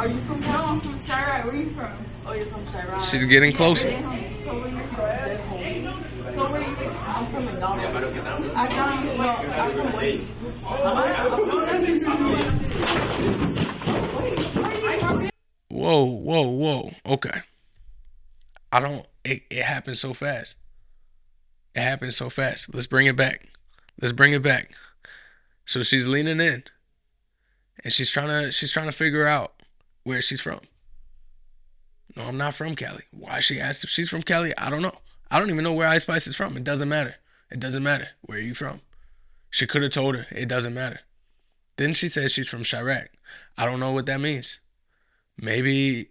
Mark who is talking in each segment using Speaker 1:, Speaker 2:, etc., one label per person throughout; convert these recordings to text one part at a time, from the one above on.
Speaker 1: Are you from? No, I'm from Chirac. Where you from? Oh, you're from Chirac.
Speaker 2: She's getting closer.
Speaker 1: So where you from? So where you from? I'm from McDonald's. I got you. Well, I'm from Wayne.
Speaker 2: Whoa. Okay. It happened so fast. It happened so fast. Let's bring it back. So she's leaning in and she's trying to figure out where she's from. No, I'm not from Cali. Why she asked if she's from Cali? I don't know. I don't even know where Ice Spice is from. It doesn't matter. Where are you from? She could have told her. It doesn't matter. Then she says she's from Chirac. I don't know what that means. Maybe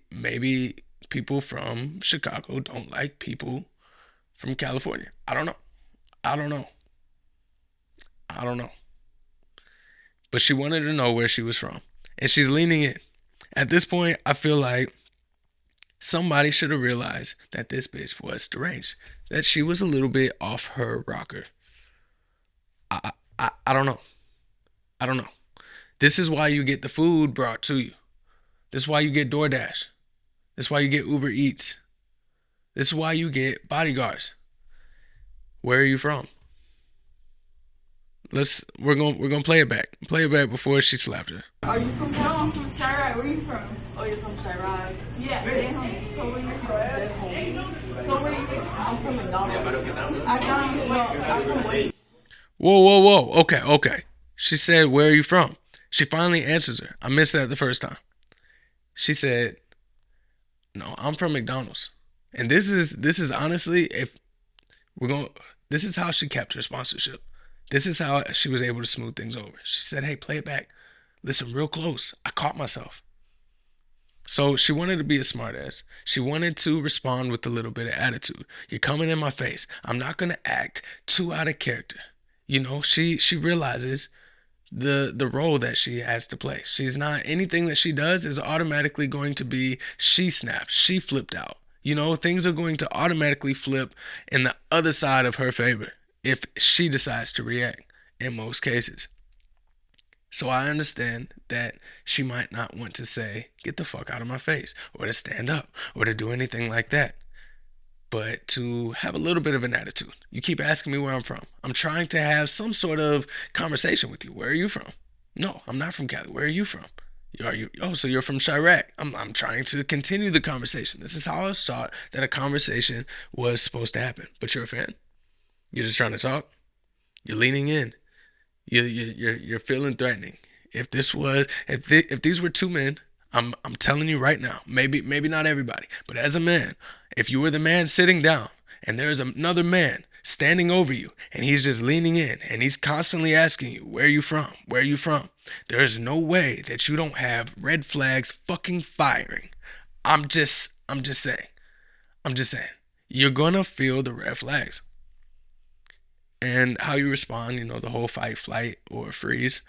Speaker 2: people from Chicago don't like people from California. I don't know. But she wanted to know where she was from. And she's leaning in. At this point, I feel like somebody should have realized that this bitch was deranged. That she was a little bit off her rocker. I don't know. This is why you get the food brought to you. This is why you get DoorDash. This is why you get Uber Eats. This is why you get bodyguards. Where are you from? We're gonna play it back. Play it back before she slapped her.
Speaker 1: Are you from? No, I'm from Chirac. Where you from? Oh, you're from Chirac. Yeah. So where you from? So where you from? I'm from McDonald's. I got you. Well, I'm from Wayne.
Speaker 2: Whoa. Okay. She said, where are you from? She finally answers her. I missed that the first time. She said, no, I'm from McDonald's. And this is honestly, this is how she kept her sponsorship. This is how she was able to smooth things over. She said, hey, play it back. Listen real close. I caught myself. So she wanted to be a smartass. She wanted to respond with a little bit of attitude. You're coming in my face. I'm not going to act too out of character. You know, she realizes the role that she has to play. She's not, anything that she does is automatically going to be, she snapped, she flipped out. You know, things are going to automatically flip in the other side of her favor if she decides to react in most cases. So I understand that she might not want to say, get the fuck out of my face, or to stand up, or to do anything like that. But to have a little bit of an attitude. You keep asking me where I'm from. I'm trying to have some sort of conversation with you. Where are you from? No, I'm not from Cali. Where are you from? So you're from Chirac. I'm trying to continue the conversation. This is how I was taught that a conversation was supposed to happen. But you're a fan. You're just trying to talk. You're leaning in. You're feeling threatening. If these were two men, I'm telling you right now, maybe not everybody, but as a man, if you were the man sitting down and there's another man standing over you and he's just leaning in and he's constantly asking you, where are you from? Where are you from? There is no way that you don't have red flags fucking firing. I'm just saying. You're gonna feel the red flags. And how you respond, the whole fight, flight, or freeze,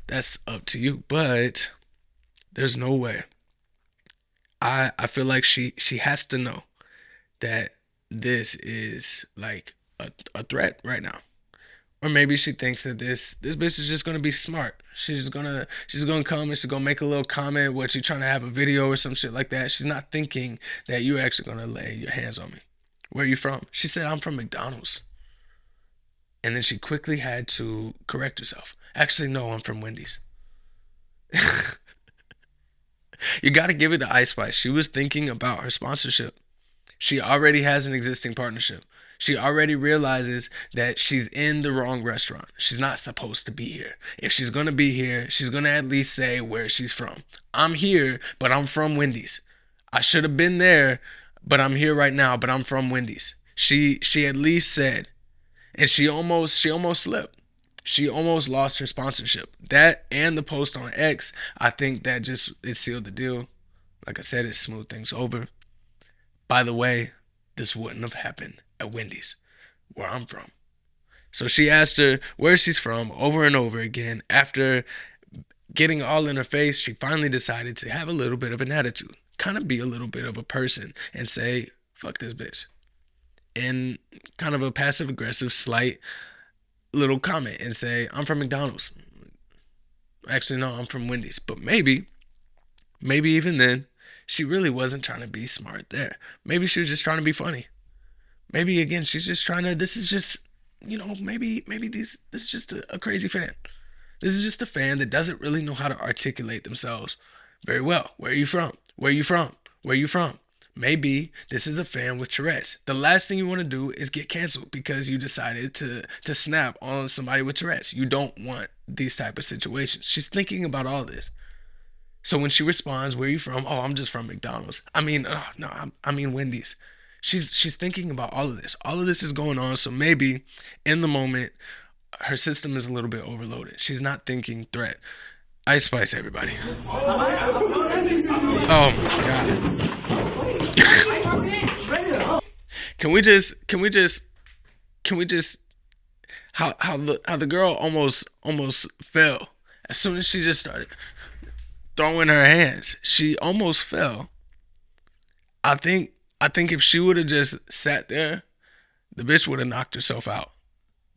Speaker 2: that's up to you. But there's no way. I feel like she has to know that this is like a threat right now. Or maybe she thinks that this bitch is just gonna be smart. She's gonna come and she's gonna make a little comment, what, you trying to have a video or some shit like that. She's not thinking that you're actually gonna lay your hands on me. Where are you from? She said, I'm from McDonald's. And then she quickly had to correct herself. Actually, no, I'm from Wendy's. You got to give it to Ice Spice. She was thinking about her sponsorship. She already has an existing partnership. She already realizes that she's in the wrong restaurant. She's not supposed to be here. If she's going to be here, she's going to at least say where she's from. I'm here, but I'm from Wendy's. I should have been there, but I'm here right now, but I'm from Wendy's. She at least said. And she almost slipped. She almost lost her sponsorship. That and the post on X, I think that it sealed the deal. Like I said, it smoothed things over. By the way, this wouldn't have happened at Wendy's, where I'm from. So she asked her where she's from over and over again. After getting all in her face, she finally decided to have a little bit of an attitude. Kind of be a little bit of a person and say, fuck this bitch. In kind of a passive-aggressive, slight little comment and say, I'm from McDonald's. Actually, no, I'm from Wendy's. But maybe Maybe even then, she really wasn't trying to be smart there. Maybe she was just trying to be funny. Maybe again, she's just trying to. This is just, maybe this is just a crazy fan. This is just a fan that doesn't really know how to articulate themselves very well. Where are you from? Where are you from? Where are you from? Maybe this is a fan with Tourette's. The last thing you want to do is get canceled because you decided to snap on somebody with Tourette's. You don't want these type of situations. She's thinking about all this. So when she responds, "Where are you from?" "Oh, I'm just from McDonald's." I mean, no, I mean Wendy's. She's thinking about all of this. All of this is going on. So maybe in the moment, her system is a little bit overloaded. She's not thinking threat. Ice Spice, everybody. Oh my god. Can we just how the girl almost fell as soon as she just started throwing her hands. She almost fell. I think if she would have just sat there, the bitch would have knocked herself out.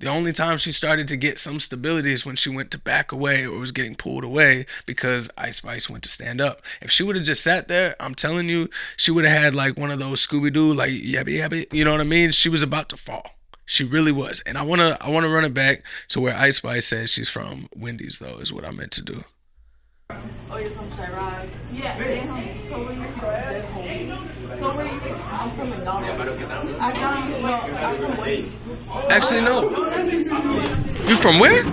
Speaker 2: The only time she started to get some stability is when she went to back away or was getting pulled away because Ice Spice went to stand up. If she would have just sat there, I'm telling you, she would have had like one of those Scooby-Doo, like yabby yabby. You know what I mean? She was about to fall. She really was. And I wanna run it back to where Ice Spice says she's from Wendy's, though, is what I meant to do.
Speaker 1: Oh, you're from Chirac? Yeah. So where you from? So where you from? I'm from McDonald's. I'm from Wendy's.
Speaker 2: Actually, no. You from where?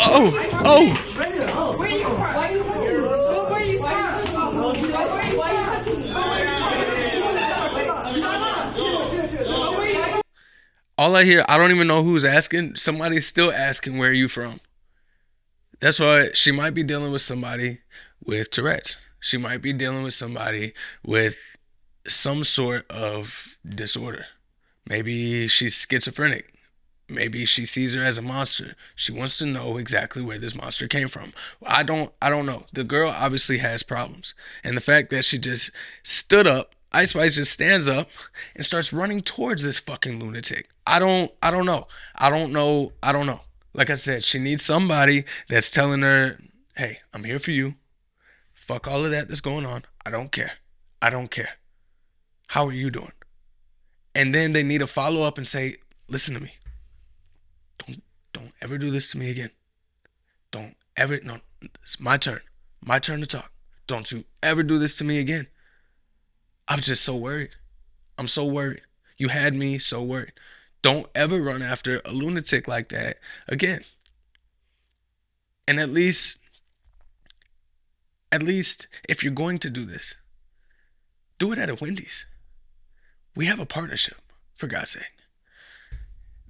Speaker 2: Oh.
Speaker 1: Where you from? Where you from? Where you from?
Speaker 2: All I hear, I don't even know who's asking. Somebody's still asking, "Where are you from?" That's why she might be dealing with somebody with Tourette's. She might be dealing with somebody with some sort of disorder. Maybe she's schizophrenic. Maybe she sees her as a monster. She wants to know exactly where this monster came from. I don't know. The girl obviously has problems. And the fact that she just stood up, Ice Spice just stands up and starts running towards this fucking lunatic. I don't know. I don't know. Like I said, she needs somebody that's telling her, "Hey, I'm here for you. Fuck all of that that's going on. I don't care. How are you doing?" And then they need to follow up and say, "Listen to me. Don't ever do this to me again. Don't ever, no, it's my turn. My turn to talk. Don't you ever do this to me again. I'm just so worried. I'm so worried. You had me so worried. Don't ever run after a lunatic like that again." And at least if you're going to do this, do it at a Wendy's. We have a partnership, for God's sake.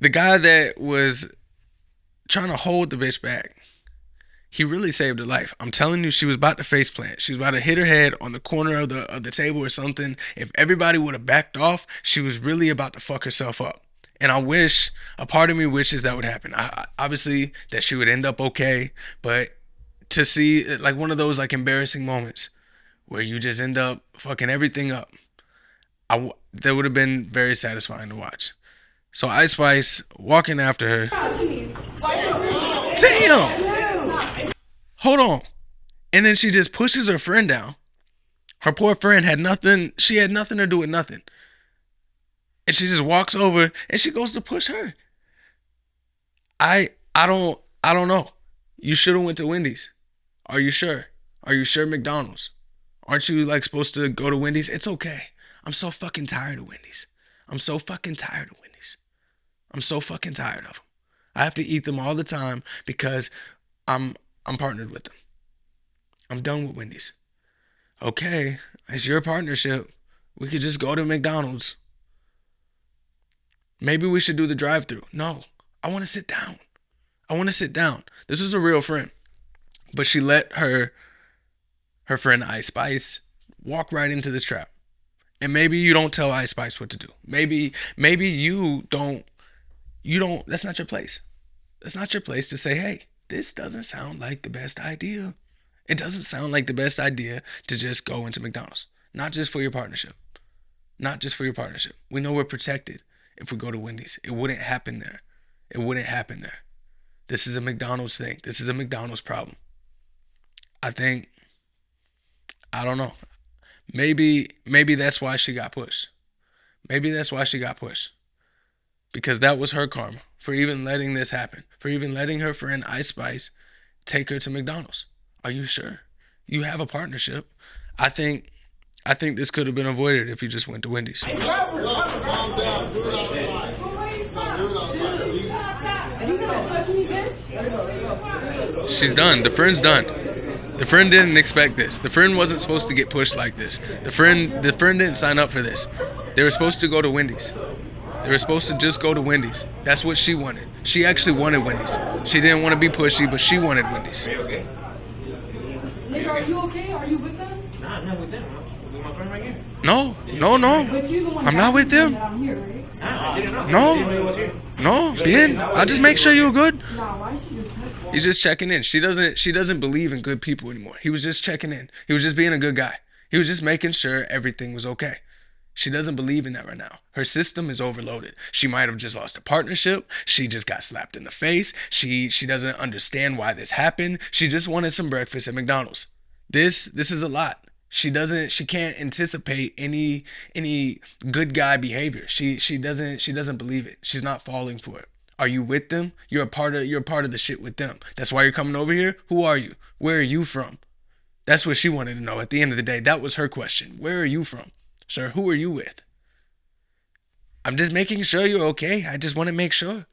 Speaker 2: The guy that was trying to hold the bitch back, he really saved her life. I'm telling you, she was about to face plant. She was about to hit her head on the corner of the table or something. If everybody would have backed off, she was really about to fuck herself up. And a part of me wishes that would happen. Obviously, that she would end up okay, but to see like one of those like embarrassing moments where you just end up fucking everything up, that would have been very satisfying to watch. So Ice Spice walking after her. Damn! Hold on. And then she just pushes her friend down. Her poor friend had nothing. She had nothing to do with nothing. And she just walks over and she goes to push her. I don't know. You should have went to Wendy's. Are you sure? Are you sure McDonald's? Aren't you like supposed to go to Wendy's? It's okay. I'm so fucking tired of Wendy's. I'm so fucking tired of them. I have to eat them all the time because I'm partnered with them. I'm done with Wendy's. Okay, it's your partnership. We could just go to McDonald's. Maybe we should do the drive-thru. No, I want to sit down. This is a real friend. But she let her friend Ice Spice walk right into this trap. And maybe you don't tell Ice Spice what to do. Maybe you don't, that's not your place. That's not your place to say, "Hey, this doesn't sound like the best idea." It doesn't sound like the best idea to just go into McDonald's. Not just for your partnership. We know we're protected if we go to Wendy's. It wouldn't happen there. This is a McDonald's thing. This is a McDonald's problem. I think I don't know. Maybe that's why she got pushed. Maybe that's why she got pushed. Because that was her karma for even letting this happen. For even letting her friend Ice Spice take her to McDonald's. Are you sure? You have a partnership. I think this could have been avoided if you just went to Wendy's. She's done. The friend's done. The friend didn't expect this. The friend wasn't supposed to get pushed like this. The friend didn't sign up for this. They were supposed to go to Wendy's. They were supposed to just go to Wendy's. That's what she wanted. She actually wanted Wendy's. She didn't want to be pushy, but she wanted Wendy's.
Speaker 1: Nigga, are you okay? Are you with them?
Speaker 3: Nah, I'm not with them. I'm with my friend right here.
Speaker 2: No.
Speaker 1: But you the one
Speaker 2: I'm not with them.
Speaker 1: that I'm here, right?
Speaker 3: Nah, I didn't know.
Speaker 2: No.
Speaker 3: I didn't know you was here.
Speaker 2: No, Ben. I'll just make sure you're good.
Speaker 1: Nah, why she just touch that?
Speaker 2: He's just checking in. She doesn't believe in good people anymore. He was just checking in. He was just being a good guy. He was just making sure everything was okay. She doesn't believe in that right now. Her system is overloaded. She might have just lost a partnership. She just got slapped in the face. She doesn't understand why this happened. She just wanted some breakfast at McDonald's. This is a lot. She can't anticipate any good guy behavior. She doesn't believe it. She's not falling for it. Are you with them? You're a part of the shit with them. That's why you're coming over here? Who are you? Where are you from? That's what she wanted to know at the end of the day. That was her question. Where are you from? Sir, who are you with? I'm just making sure you're okay. I just want to make sure.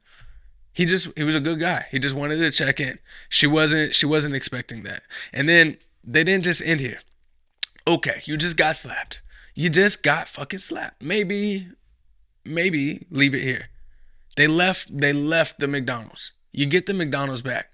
Speaker 2: He was a good guy. He just wanted to check in. She wasn't expecting that. And then they didn't just end here. Okay, you just got slapped. You just got fucking slapped. Maybe leave it here. They left the McDonald's. You get the McDonald's back.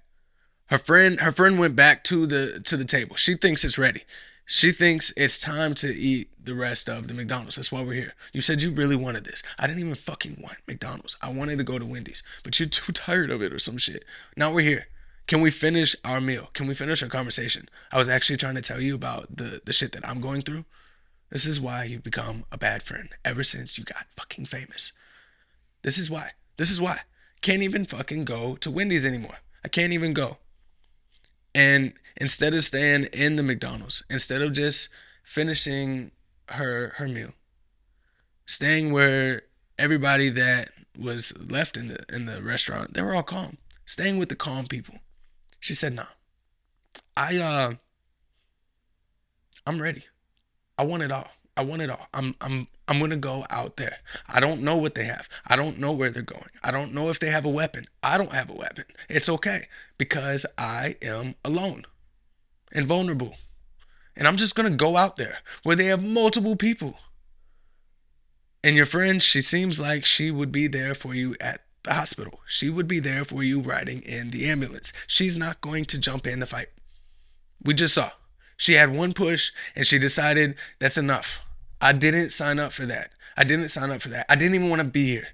Speaker 2: Her friend went back to the table. She thinks it's ready. She thinks it's time to eat the rest of the McDonald's. That's why we're here. You said you really wanted this. I didn't even fucking want McDonald's. I wanted to go to Wendy's, but you're too tired of it or some shit. Now we're here. Can we finish our meal? Can we finish our conversation? I was actually trying to tell you about the shit that I'm going through. This is why you've become a bad friend ever since you got fucking famous. This is why. Can't even fucking go to Wendy's anymore. I can't even go. And instead of staying in the McDonald's, instead of just finishing her meal, staying where everybody that was left in the restaurant, they were all calm. Staying with the calm people. She said, "Nah. I'm ready. I want it all. I'm gonna go out there. I don't know what they have. I don't know where they're going. I don't know if they have a weapon. I don't have a weapon. It's okay because I am alone and vulnerable. And I'm just gonna go out there where they have multiple people. And your friend, she seems like she would be there for you at the hospital. She would be there for you riding in the ambulance. She's not going to jump in the fight. We just saw. She had one push and she decided that's enough. I didn't sign up for that. I didn't even want to be here.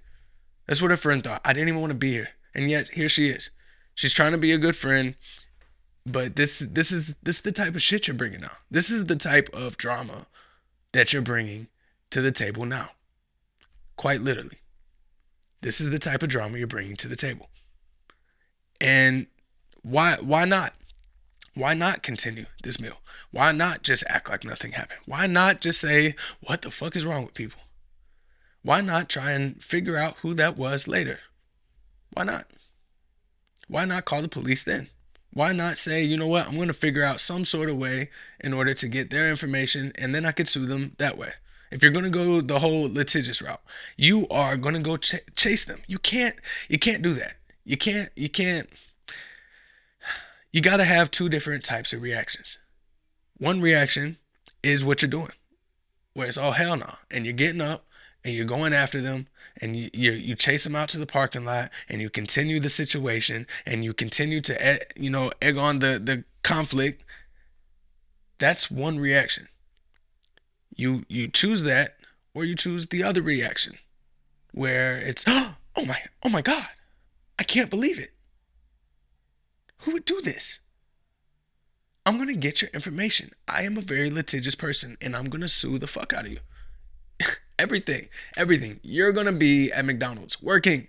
Speaker 2: That's what her friend thought. I didn't even want to be here. And yet here she is. She's trying to be a good friend. But this is the type of shit you're bringing now. This is the type of drama that you're bringing to the table now. Quite literally. This is the type of drama you're bringing to the table. And why not? Why not continue this meal? Why not just act like nothing happened? Why not just say, what the fuck is wrong with people? Why not try and figure out who that was later? Why not? Why not call the police then? Why not say, you know what, I'm going to figure out some sort of way in order to get their information and then I could sue them that way. If you're going to go the whole litigious route, you are going to go chase them. You can't do that. You got to have two different types of reactions. One reaction is what you're doing, where it's all hell no, and you're getting up and you're going after them and you chase them out to the parking lot and you continue the situation and you continue to egg on the conflict. That's one reaction. You choose that, or you choose the other reaction where it's oh my God, I can't believe it. Who would do this? I'm going to get your information. I am a very litigious person and I'm going to sue the fuck out of you. Everything. You're going to be at McDonald's working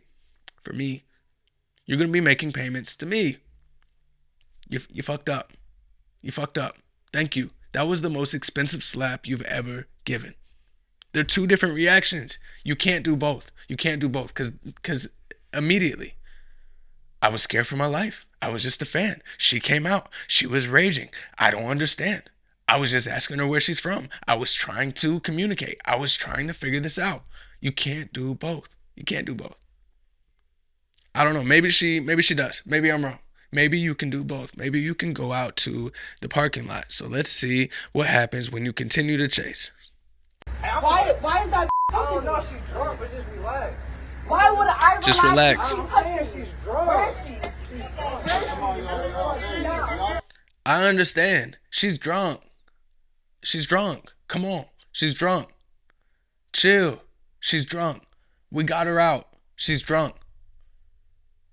Speaker 2: for me. You're going to be making payments to me. You fucked up. Thank you. That was the most expensive slap you've ever given. They're two different reactions. You can't do both. You can't do both because immediately I was scared for my life. I was just a fan. She came out. She was raging. I don't understand. I was just asking her where she's from. I was trying to communicate. I was trying to figure this out. You can't do both. You can't do both. I don't know. Maybe she does. Maybe I'm wrong. Maybe you can do both. Maybe you can go out to the parking lot. So let's see what happens when you continue to chase.
Speaker 1: Why is that?
Speaker 4: Oh no, she's drunk, but just relax.
Speaker 1: Why would I relax?
Speaker 2: Just relax.
Speaker 4: I'm saying she's drunk.
Speaker 1: Where is she?
Speaker 2: I understand. She's drunk. She's drunk. Come on. She's drunk. Chill. She's drunk. We got her out. She's drunk.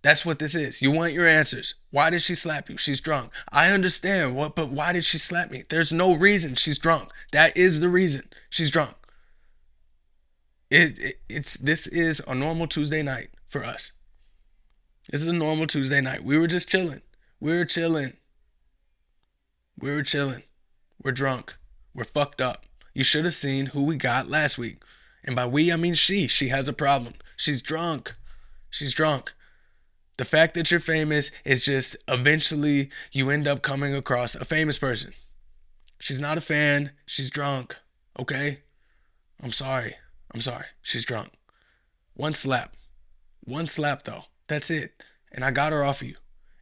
Speaker 2: That's what this is. You want your answers. Why did she slap you? She's drunk. I understand but why did she slap me? There's no reason. She's drunk. That is the reason. She's drunk. This is a normal Tuesday night for us. This is a normal Tuesday night. We were just chilling. We're chilling. We're drunk. We're fucked up. You should have seen who we got last week. And by we, I mean she. She has a problem. She's drunk. She's drunk. The fact that you're famous is just eventually you end up coming across a famous person. She's not a fan. She's drunk. Okay? I'm sorry. She's drunk. One slap though. That's it. And I got her off of you.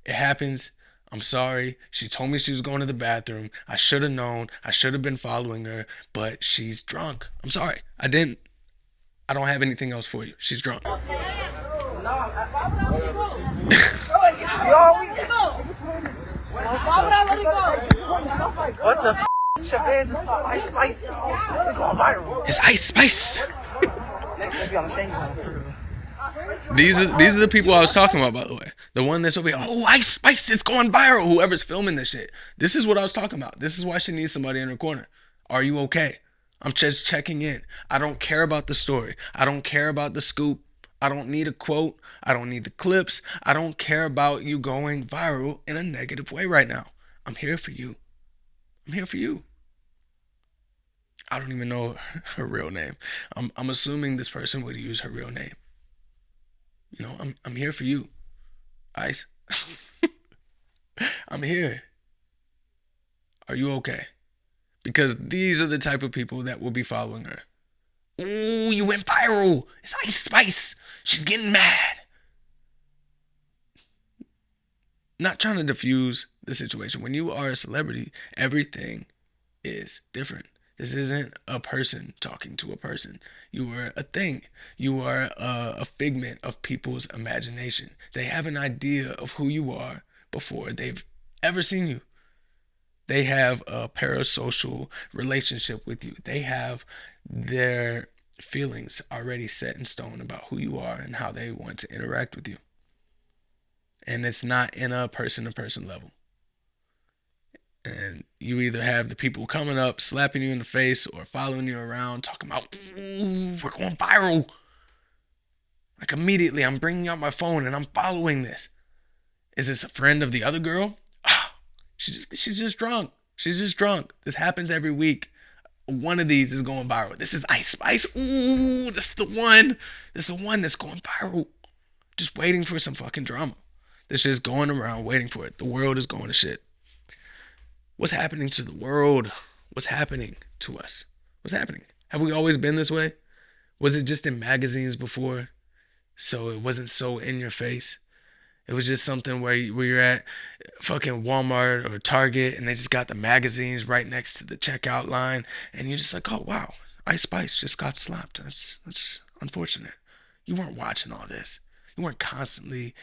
Speaker 2: It happens. I'm sorry. She told me she was going to the bathroom. I should have known. I should have been following her, but she's drunk. I'm sorry. I don't have anything else for you. She's drunk.
Speaker 1: Why would I let it go?
Speaker 4: What the f? Chavez is Ice Spice. We're going viral.
Speaker 2: It's Ice Spice.
Speaker 4: Next be on the same
Speaker 2: These are the people I was talking about, by the way. The one that's over here, oh, Ice Spice, it's going viral. Whoever's filming this shit. This is what I was talking about. This is why she needs somebody in her corner. Are you okay? I'm just checking in. I don't care about the story. I don't care about the scoop. I don't need a quote. I don't need the clips. I don't care about you going viral in a negative way right now. I'm here for you. I'm here for you. I don't even know her real name. I'm assuming this person would use her real name. You know, I'm here for you, Ice. I'm here. Are you okay? Because these are the type of people that will be following her. Ooh, you went viral. It's Ice Spice. She's getting mad. Not trying to diffuse the situation. When you are a celebrity, everything is different. This isn't a person talking to a person. You are a thing. You are a figment of people's imagination. They have an idea of who you are before they've ever seen you. They have a parasocial relationship with you. They have their feelings already set in stone about who you are and how they want to interact with you. And it's not in a person-to-person level. And you either have the people coming up, slapping you in the face, or following you around, talking about, ooh, we're going viral. Like immediately, I'm bringing out my phone and I'm following this. Is this a friend of the other girl? She's just drunk. She's just drunk. This happens every week. One of these is going viral. This is Ice Spice. Ooh, this is the one. This is the one that's going viral. Just waiting for some fucking drama. That's just going around waiting for it. The world is going to shit. What's happening to the world? What's happening to us? What's happening? Have we always been this way? Was it just in magazines before? So it wasn't so in your face? It was just something where you're at fucking Walmart or Target and they just got the magazines right next to the checkout line and you're just like, oh wow, Ice Spice just got slapped. That's unfortunate. You weren't watching all this. You weren't constantly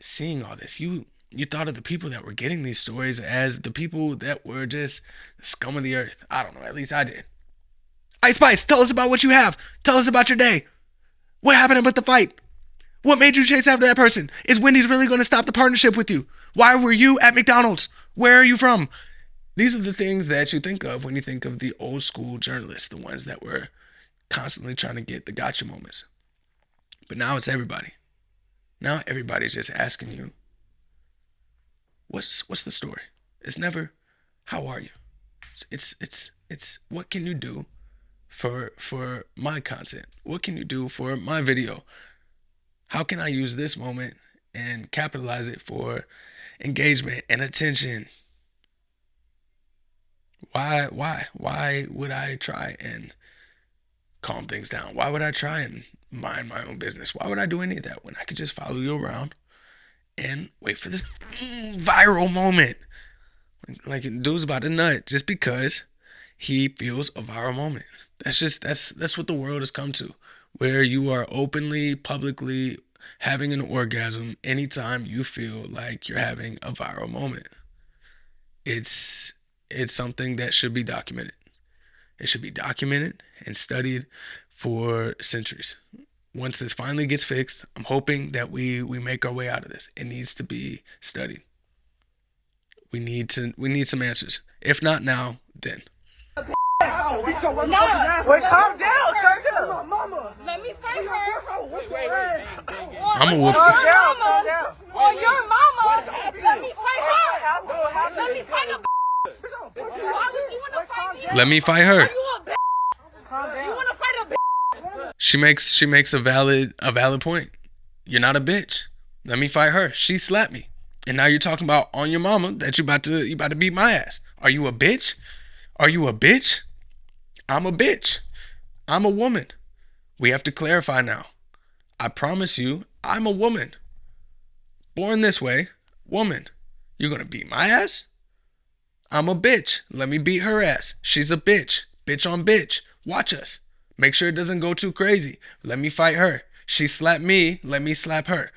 Speaker 2: seeing all this. You thought of the people that were getting these stories as the people that were just the scum of the earth. I don't know, at least I did. Ice Spice, tell us about what you have. Tell us about your day. What happened with the fight? What made you chase after that person? Is Wendy's really going to stop the partnership with you? Why were you at McDonald's? Where are you from? These are the things that you think of when you think of the old school journalists, the ones that were constantly trying to get the gotcha moments. But now it's everybody. Now everybody's just asking you, what's the story? It's never, how are you? It's what can you do for my content? What can you do for my video? How can I use this moment and capitalize it for engagement and attention? Why would I try and calm things down? Why would I try and mind my own business? Why would I do any of that when I could just follow you around and wait for this viral moment? Like dude's about to nut just because he feels a viral moment. That's what the world has come to, where you are openly, publicly having an orgasm anytime you feel like you're having a viral moment. It's something that should be documented. It should be documented and studied for centuries. Once this finally gets fixed, I'm hoping that we make our way out of this. It needs to be studied. We need some answers. If not now, then.
Speaker 4: Wait, calm down, calm down. Mama.
Speaker 1: Let me fight her.
Speaker 4: Wait.
Speaker 2: I'm a whoop.
Speaker 4: Calm down.
Speaker 1: Or your mama. Let me fight her. Let me fight a Why would you want to fight me?
Speaker 2: Let me fight her.
Speaker 1: Are you a
Speaker 4: Calm down.
Speaker 1: You want to fight a
Speaker 2: She makes a valid point. You're not a bitch. Let me fight her. She slapped me. And now you're talking about on your mama that you about to beat my ass. Are you a bitch? Are you a bitch? I'm a bitch. I'm a woman. We have to clarify now. I promise you, I'm a woman. Born this way, woman. You're gonna beat my ass? I'm a bitch. Let me beat her ass. She's a bitch. Bitch on bitch. Watch us. Make sure it doesn't go too crazy. Let me fight her. She slapped me. Let me slap her.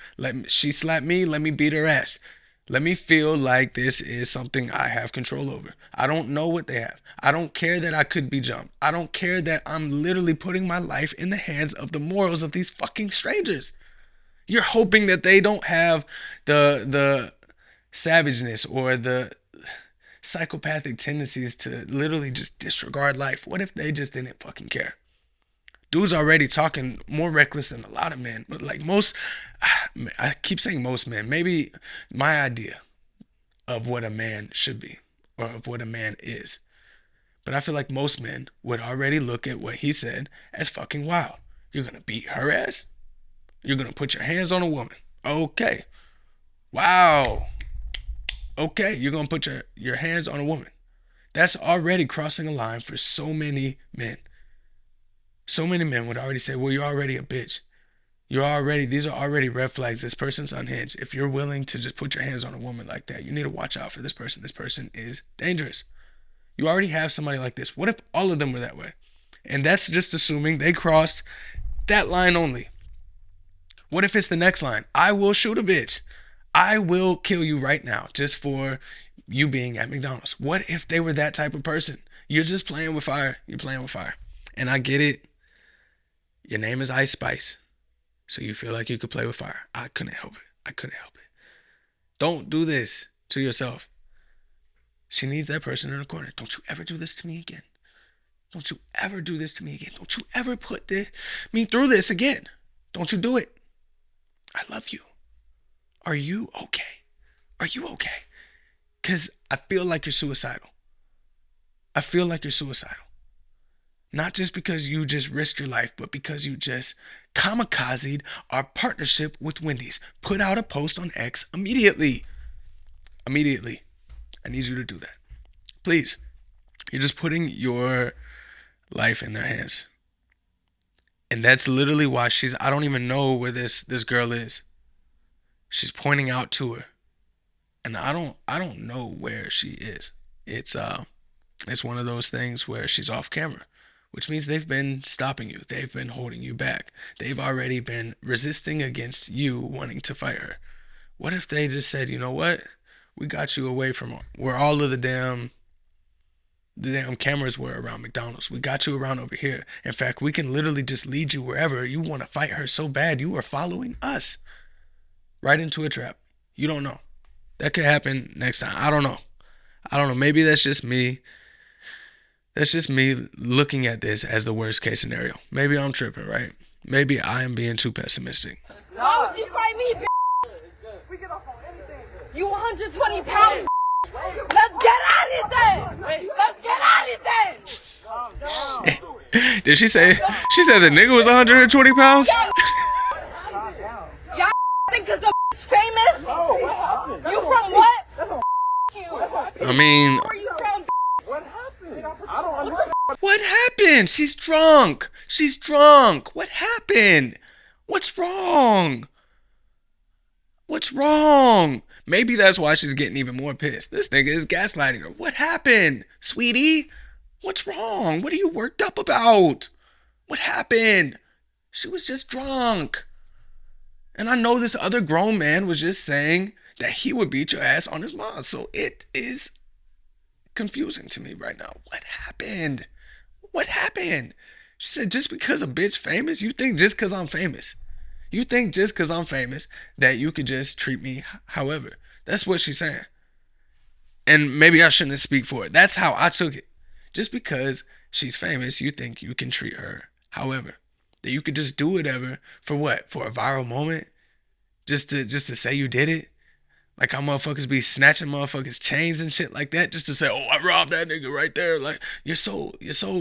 Speaker 2: She slapped me. Let me beat her ass. Let me feel like this is something I have control over. I don't know what they have. I don't care that I could be jumped. I don't care that I'm literally putting my life in the hands of the morals of these fucking strangers. You're hoping that they don't have the savageness or the psychopathic tendencies to literally just disregard life. What if they just didn't fucking care? Dude's already talking more reckless than a lot of men, but like most, I keep saying most men, maybe my idea of what a man should be or of what a man is. But I feel like most men would already look at what he said as fucking wild. You're going to beat her ass? You're going to put your hands on a woman? Okay. Wow. Okay, you're going to put your hands on a woman. That's already crossing a line for so many men. So many men would already say, well, you're already a bitch. These are already red flags. This person's unhinged. If you're willing to just put your hands on a woman like that, you need to watch out for this person. This person is dangerous. You already have somebody like this. What if all of them were that way? And that's just assuming they crossed that line only. What if it's the next line? I will shoot a bitch. I will kill you right now just for you being at McDonald's. What if they were that type of person? You're just playing with fire. You're playing with fire. And I get it. Your name is Ice Spice. So you feel like you could play with fire. I couldn't help it. Don't do this to yourself. She needs that person in the corner. Don't you ever do this to me again. Don't you ever do this to me again. Don't you ever put me through this again. Don't you do it. I love you. Are you okay? Are you okay? Because I feel like you're suicidal. Not just because you just risked your life, but because you just kamikazed our partnership with Wendy's. Put out a post on X immediately. I need you to do that. Please. You're just putting your life in their hands. And that's literally why I don't even know where this girl is. She's pointing out to her. And I don't know where she is. It's one of those things where she's off camera, which means they've been stopping you. They've been holding you back. They've already been resisting against you wanting to fight her. What if they just said, you know what? We got you away from where all of the damn cameras were around McDonald's. We got you around over here. In fact, we can literally just lead you wherever you want to fight her so bad. You are following us right into a trap. You don't know. That could happen next time. I don't know. Maybe that's just me. That's just me looking at this as the worst case scenario. Maybe I'm tripping, right? Maybe I am being too pessimistic.
Speaker 1: Why would you fight me, bitch?
Speaker 4: We get off on anything.
Speaker 1: You 120 pounds.
Speaker 4: Let's get at it then. Let's get at it then.
Speaker 2: Did she say? She said the nigga was 120 pounds.
Speaker 4: Y'all think cause the famous? You from what? You.
Speaker 2: I mean,
Speaker 4: Where you from?
Speaker 2: what happened? She's drunk. She's drunk. What happened? What's wrong? What's wrong? Maybe that's why she's getting even more pissed. This nigga is gaslighting her. What happened, sweetie? What's wrong? What are you worked up about? What happened? She was just drunk. And I know this other grown man was just saying that he would beat your ass on his mom. So it is confusing to me right now. What happened? What happened? She said, just because a bitch famous? You think just because I'm famous? You think just because I'm famous that you could just treat me however? That's what she's saying. And maybe I shouldn't speak for it. That's how I took it. Just because she's famous, you think you can treat her however. That you could just do whatever for what? For a viral moment? Just to say you did it? Like how motherfuckers be snatching motherfuckers chains and shit like that just to say, oh, I robbed that nigga right there. Like you're so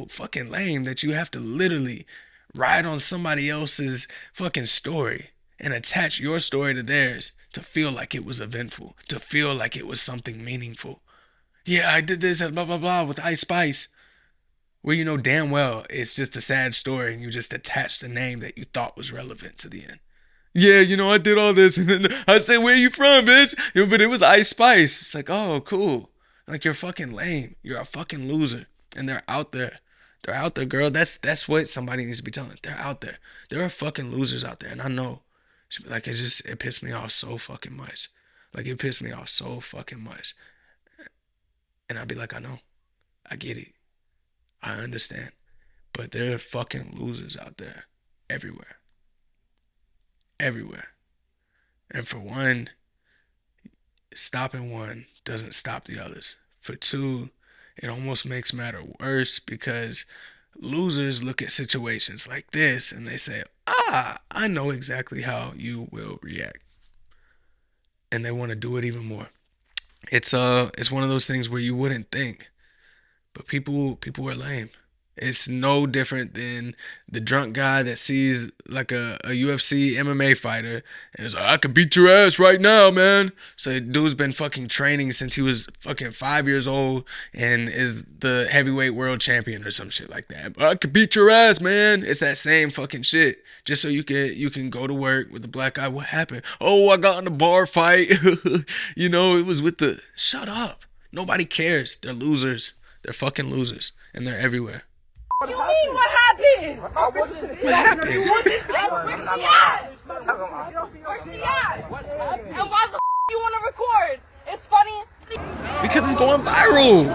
Speaker 2: fucking lame that you have to literally ride on somebody else's fucking story and attach your story to theirs to feel like it was eventful, to feel like it was something meaningful. Yeah, I did this and blah, blah, blah with Ice Spice. Where you know damn well it's just a sad story and you just attached a name that you thought was relevant to the end. Yeah, you know, I did all this and then I said, where you from, bitch? Yeah, but it was Ice Spice. It's like, oh, cool. Like you're fucking lame. You're a fucking loser. And they're out there. They're out there, girl. That's what somebody needs to be telling. They're out there. There are fucking losers out there. And I know. Like, it pissed me off so fucking much. Like, it pissed me off so fucking much. And I'd be like, I know. I get it. I understand. But there are fucking losers out there. Everywhere. Everywhere. And for one, stopping one doesn't stop the others. For two, it almost makes matter worse because losers look at situations like this and they say, I know exactly how you will react. And they want to do it even more. It's one of those things where you wouldn't think, but people are lame. It's no different than the drunk guy that sees like a UFC MMA fighter and is like, I could beat your ass right now, man. So the dude's been fucking training since he was fucking 5 years old and is the heavyweight world champion or some shit like that. I could beat your ass, man. It's that same fucking shit. Just so you can go to work with the black guy. What happened? Oh, I got in a bar fight. You know, it was with the... Shut up. Nobody cares. They're losers. They're fucking losers. And they're everywhere.
Speaker 4: What do you mean? What happened?
Speaker 2: What happened?
Speaker 4: Where's she at? Where's she at? And why the you want to record? It's funny.
Speaker 2: Because it's going viral.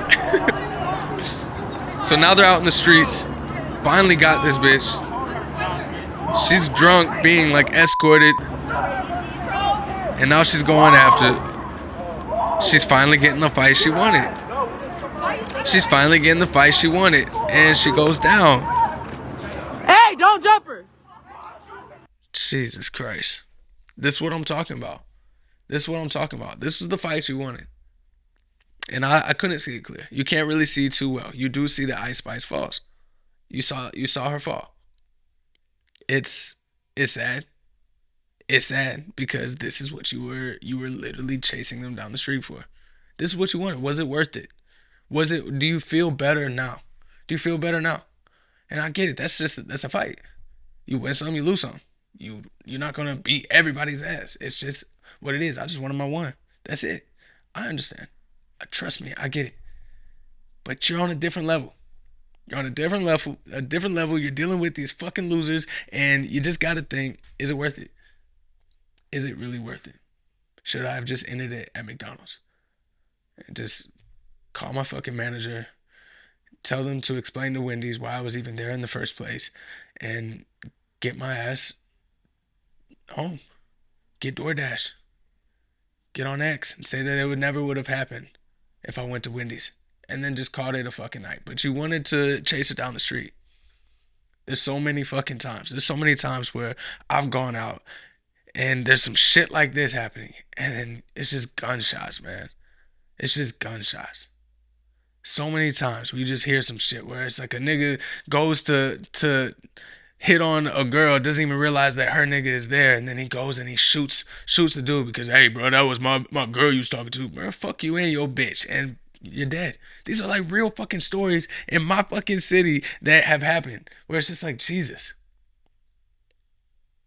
Speaker 2: So now they're out in the streets. Finally got this bitch. She's drunk, being like escorted. And now she's going after it. She's finally getting the fight she wanted. She's finally getting the fight she wanted. And she goes down.
Speaker 4: Hey, don't jump her.
Speaker 2: Jesus Christ. This is what I'm talking about. This is what I'm talking about. This was the fight you wanted. And I couldn't see it clear. You can't really see too well. You do see that Ice Spice falls. You saw her fall. It's sad. It's sad because this is what you were literally chasing them down the street for. This is what you wanted. Was it worth it? Do you feel better now? Do you feel better now? And I get it. That's a fight. You win some, you lose some. You're not gonna beat everybody's ass. It's just what it is. I just wanted my one. That's it. I understand. Trust me, I get it. But you're on a different level. You're on a different level. You're dealing with these fucking losers, and you just gotta think, is it worth it? Is it really worth it? Should I have just ended it at McDonald's? And just call my fucking manager, tell them to explain to Wendy's why I was even there in the first place, and get my ass home. Get DoorDash. Get on X and say that it never would have happened if I went to Wendy's. And then just called it a fucking night. But you wanted to chase it down the street. There's so many fucking times. There's so many times where I've gone out and there's some shit like this happening. And then it's just gunshots, man. It's just gunshots. So many times we just hear some shit where it's like a nigga goes to hit on a girl, doesn't even realize that her nigga is there, and then he goes and he shoots the dude because, hey bro, that was my girl you was talking to. Bro, fuck you and your bitch, and you're dead. These are like real fucking stories in my fucking city that have happened where it's just like, Jesus.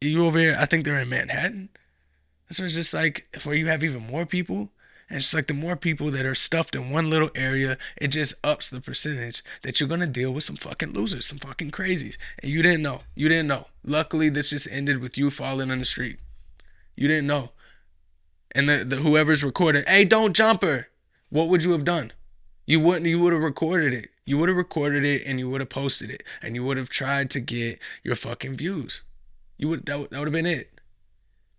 Speaker 2: You over here, I think they're in Manhattan. So it's just like where you have even more people. And it's like the more people that are stuffed in one little area, it just ups the percentage that you're going to deal with some fucking losers, some fucking crazies. And you didn't know. You didn't know. Luckily, this just ended with you falling in the street. You didn't know. And the whoever's recording, hey, don't jump her. What would you have done? You would have recorded it. You would have recorded it and you would have posted it. And you would have tried to get your fucking views. That would have been it.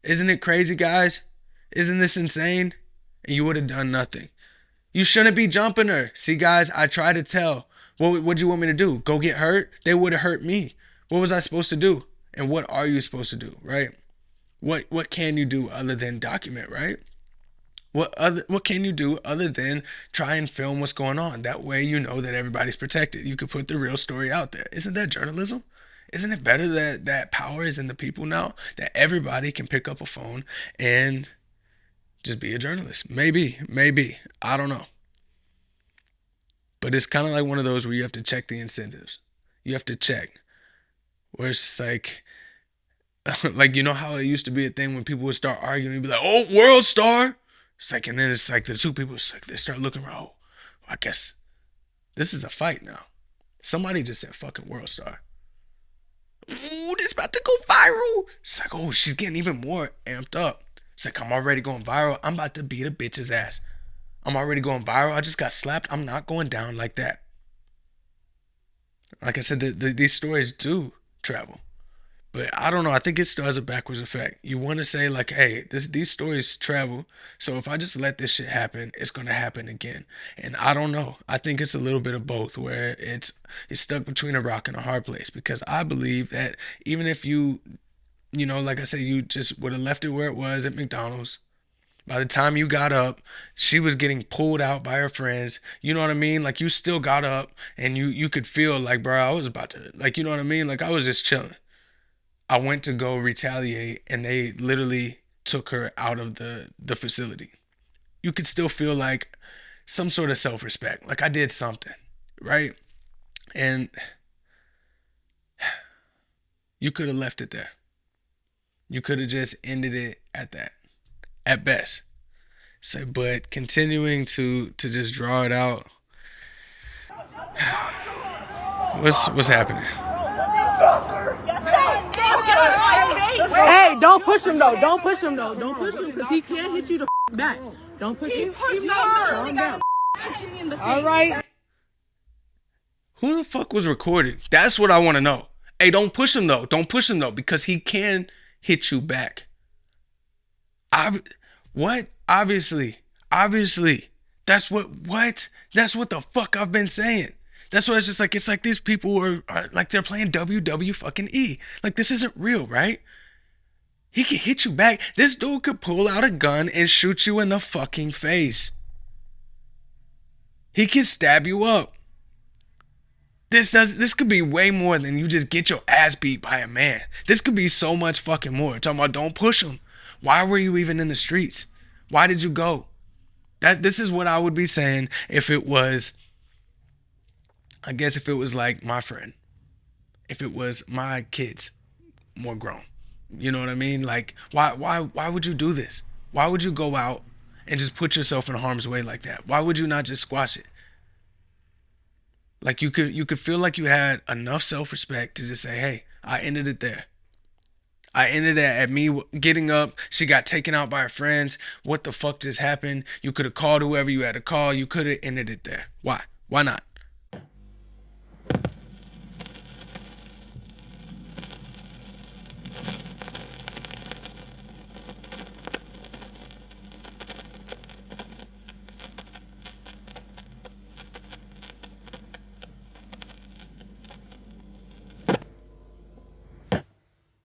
Speaker 2: Isn't it crazy, guys? Isn't this insane? And you would have done nothing. You shouldn't be jumping her. See, guys, I tried to tell. What'd you want me to do? Go get hurt? They would have hurt me. What was I supposed to do? And what are you supposed to do, right? What can you do other than document, right? What can you do other than try and film what's going on? That way you know that everybody's protected. You could put the real story out there. Isn't that journalism? Isn't it better that power is in the people now? That everybody can pick up a phone and just be a journalist. Maybe. I don't know. But it's kind of like one of those where you have to check the incentives. You have to check. Where it's like you know how it used to be a thing when people would start arguing and be like, oh, world star. It's like, and then it's like the two people, it's like they start looking around. Oh, I guess this is a fight now. Somebody just said fucking world star. Ooh, this about to go viral. It's like, oh, she's getting even more amped up. It's like, I'm already going viral. I'm about to beat a bitch's ass. I'm already going viral. I just got slapped. I'm not going down like that. Like I said, these stories do travel. But I don't know. I think it still has a backwards effect. You want to say like, hey, these stories travel. So if I just let this shit happen, it's going to happen again. And I don't know. I think it's a little bit of both where it's stuck between a rock and a hard place. Because I believe that even if you know, like I said, you just would have left it where it was at McDonald's. By the time you got up, she was getting pulled out by her friends. You know what I mean? Like you still got up and you could feel like, bro, I was about to, like, you know what I mean? Like I was just chilling. I went to go retaliate and they literally took her out of the facility. You could still feel like some sort of self-respect. Like I did something, right? And you could have left it there. You could have just ended it at that, at best. So, but continuing to just draw it out. What's happening?
Speaker 1: Hey, don't push him though. Don't push him because he can't hit you the back. Don't push him. Calm down. All right.
Speaker 2: Who the fuck was recording? That's what I want to know. Hey, don't push him though. Don't push him though because he can hit you back. What? Obviously. That's what the fuck I've been saying. That's why it's like these people are like they're playing WW fucking E. Like this isn't real, right? He can hit you back. This dude could pull out a gun and shoot you in the fucking face. He can stab you up. This could be way more than you just get your ass beat by a man. This could be so much fucking more. Talking about don't push him. Why were you even in the streets? Why did you go? This is what I would be saying if it was, I guess if it was like my friend. If it was my kids, more grown. You know what I mean? Like, why would you do this? Why would you go out and just put yourself in harm's way like that? Why would you not just squash it? Like you could feel like you had enough self-respect to just say, hey, I ended it there. I ended it at me getting up. She got taken out by her friends. What the fuck just happened? You could have called whoever you had to call. You could have ended it there. Why? Why not?